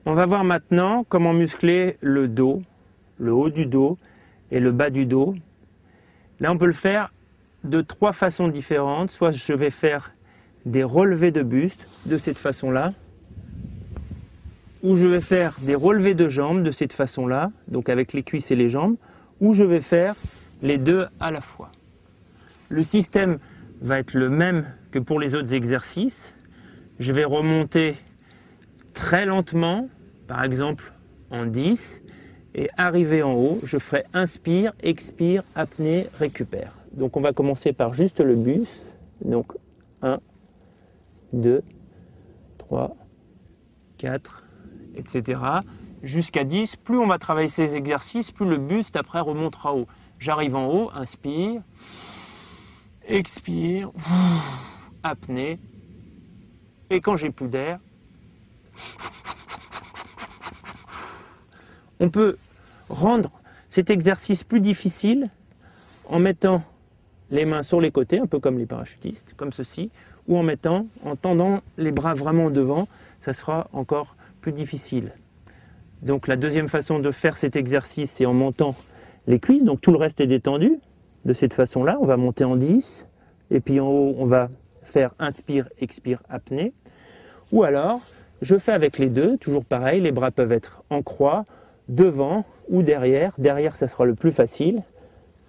On va voir maintenant comment muscler le dos, le haut du dos et le bas du dos. Là, on peut le faire de 3 façons différentes. Soit je vais faire des relevés de buste de cette façon-là, ou je vais faire des relevés de jambes de cette façon-là, donc avec les cuisses et les jambes, ou je vais faire les deux à la fois. Le système va être le même que pour les autres exercices. Je vais remonter très lentement, par exemple en 10, et arriver en haut, je ferai inspire, expire, apnée, récupère. Donc on va commencer par juste le buste. Donc 1, 2, 3, 4, etc. Jusqu'à 10. Plus on va travailler ces exercices, plus le buste après remontera haut. J'arrive en haut, inspire, expire, apnée. Et quand j'ai plus d'air, on peut rendre cet exercice plus difficile en mettant les mains sur les côtés, un peu comme les parachutistes, comme ceci, ou en tendant les bras vraiment devant, ça sera encore plus difficile. Donc la deuxième façon de faire cet exercice, c'est en montant les cuisses, donc tout le reste est détendu. De cette façon-là, on va monter en 10, et puis en haut, on va faire inspire, expire, apnée. Ou alors, je fais avec les deux, toujours pareil, les bras peuvent être en croix, devant ou derrière. Derrière, ça sera le plus facile.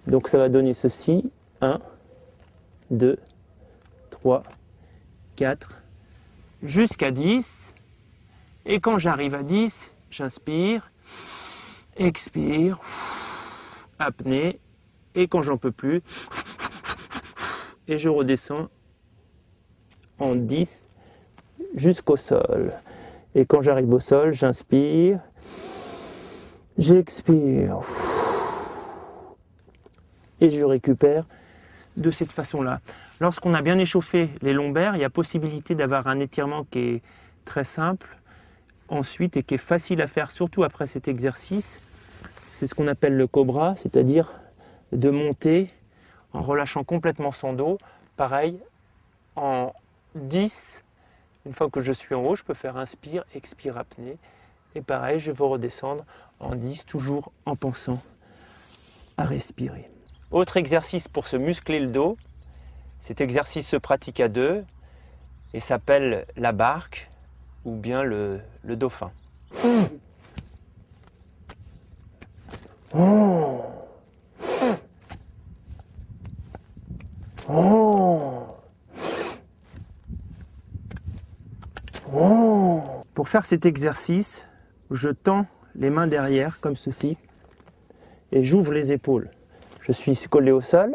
Donc ça va donner ceci, 1, 2, 3, 4, jusqu'à 10. Et quand j'arrive à 10, j'inspire, expire, apnée. Et quand j'en peux plus, et je redescends en 10 jusqu'au sol. Et quand j'arrive au sol, j'inspire, j'expire. Et je récupère de cette façon-là. Lorsqu'on a bien échauffé les lombaires, il y a possibilité d'avoir un étirement qui est très simple ensuite et qui est facile à faire, surtout après cet exercice. C'est ce qu'on appelle le cobra, c'est-à-dire de monter en relâchant complètement son dos. Pareil, en 10, une fois que je suis en haut, je peux faire inspire, expire, apnée. Et pareil, je vais redescendre en 10, toujours en pensant à respirer. Autre exercice pour se muscler le dos, cet exercice se pratique à 2 et s'appelle la barque ou bien le dauphin. Pour faire cet exercice, je tends les mains derrière comme ceci et j'ouvre les épaules. Je suis collé au sol.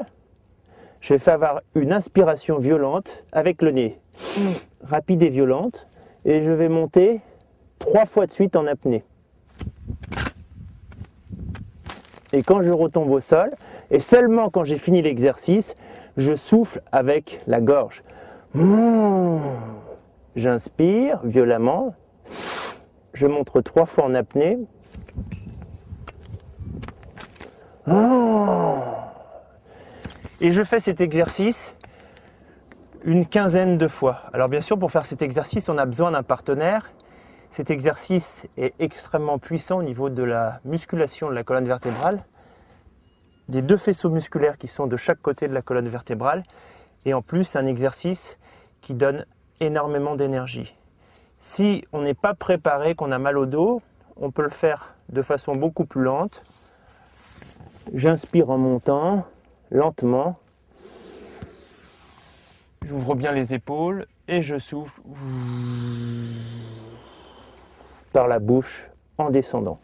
Je vais faire avoir une inspiration violente avec le nez, rapide et violente, et je vais monter 3 fois de suite en apnée. Et quand je retombe au sol, et seulement quand j'ai fini l'exercice, je souffle avec la gorge. J'inspire violemment, je monte 3 fois en apnée. Et je fais cet exercice une quinzaine de fois. Alors bien sûr, pour faire cet exercice, on a besoin d'un partenaire. Cet exercice est extrêmement puissant au niveau de la musculation de la colonne vertébrale, des 2 faisceaux musculaires qui sont de chaque côté de la colonne vertébrale. Et en plus, c'est un exercice qui donne énormément d'énergie. Si on n'est pas préparé, qu'on a mal au dos, on peut le faire de façon beaucoup plus lente. J'inspire en montant, lentement. J'ouvre bien les épaules et je souffle par la bouche en descendant.